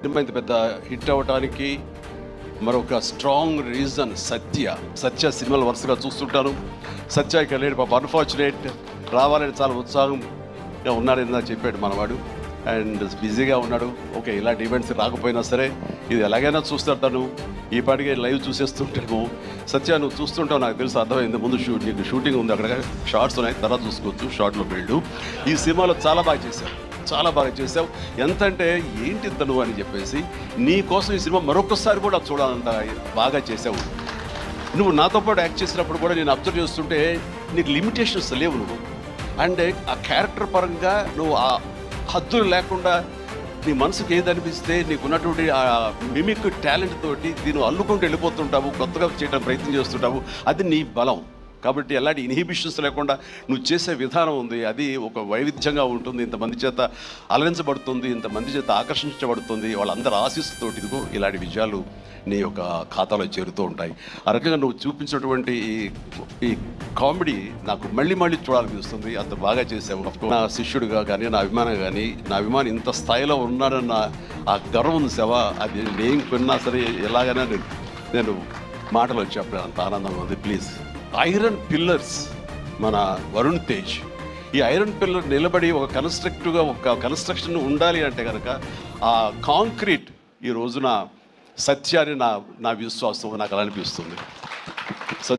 Cinema ఇంత పెద్ద hit అవ్వడానికి మరొక స్ట్రాంగ్ రీజన్ సత్య సినిమాలు వరుసగా చూస్తుంటాను. సత్య ఇక్కడ లేడు పాప, అన్ఫార్చునేట్. రావాలని చాలా ఉత్సాహంగా ఉన్నాడని నాకు చెప్పాడు మనవాడు. అండ్ బిజీగా ఉన్నాడు. ఓకే, ఇలాంటి ఈవెంట్స్ రాకపోయినా సరే ఇది ఎలాగైనా చూస్తాడు తను. ఈ పాటికే లైవ్ చూసేస్తుంటాము. సత్య నువ్వు చూస్తుంటావు, నాకు తెలుసు, అర్థమైంది. ముందు నీకు షూటింగ్ ఉంది, అక్కడ షార్ట్స్ ఉన్నాయి, తర్వాత చూసుకోవచ్చు, షార్ట్లో వెళ్ళు. ఈ సినిమాలో చాలా బాగా చేసావు. ఎంత అంటే ఏంటి తను అని చెప్పేసి నీ కోసం ఈ సినిమా మరొకసారి కూడా చూడాలంత బాగా చేసావు. నువ్వు నాతో పాటు యాక్ట్ చేసినప్పుడు కూడా నేను అబ్జర్వ్ చేస్తుంటే నీకు లిమిటేషన్స్ లేవు. నువ్వు అంటే ఆ క్యారెక్టర్ పరంగా నువ్వు ఆ హద్దులు లేకుండా నీ మనసుకు ఏది అనిపిస్తే నీకున్నటువంటి ఆ మిమిక్ టాలెంట్ తోటి దీన్ని అల్లుకుంటూ వెళ్ళిపోతుంటావు, కొత్తగా చేయడానికి ప్రయత్నం చేస్తుంటావు. అది నీ బలం. కాబట్టి ఎలాంటి ఇన్హిబిషన్స్ లేకుండా నువ్వు చేసే విధానం ఉంది, అది ఒక వైవిధ్యంగా ఉంటుంది. ఇంతమంది చేత అలరించబడుతుంది, ఇంతమంది చేత ఆకర్షించబడుతుంది. వాళ్ళందరూ ఆశీస్సుతోటి ఇదిగో ఇలాంటి విజయాలు నీ యొక్క ఖాతాలో చేరుతూ ఉంటాయి. ఆ రకంగా నువ్వు చూపించినటువంటి ఈ కామెడీ నాకు మళ్ళీ చూడాలనిపిస్తుంది. అంత బాగా చేసావు. నా శిష్యుడిగా కానీ, నా అభిమాని ఇంత స్థాయిలో ఉన్నాడన్న ఆ గర్వం ఉంది సేవ. అది నేను కొన్నా సరే ఎలాగైనా నేను మాటలు చెప్పాను, అంత ఆనందంగా ఉంది. ప్లీజ్, ఐరన్ పిల్లర్స్ మన వరుణ్ తేజ్. ఈ ఐరన్ పిల్లర్ నిలబడి ఒక కన్స్ట్రక్షన్ ఉండాలి అంటే కనుక ఆ కాంక్రీట్ ఈ రోజున సత్యాన్ని నా విశ్వాసం నాకు అలా అనిపిస్తుంది.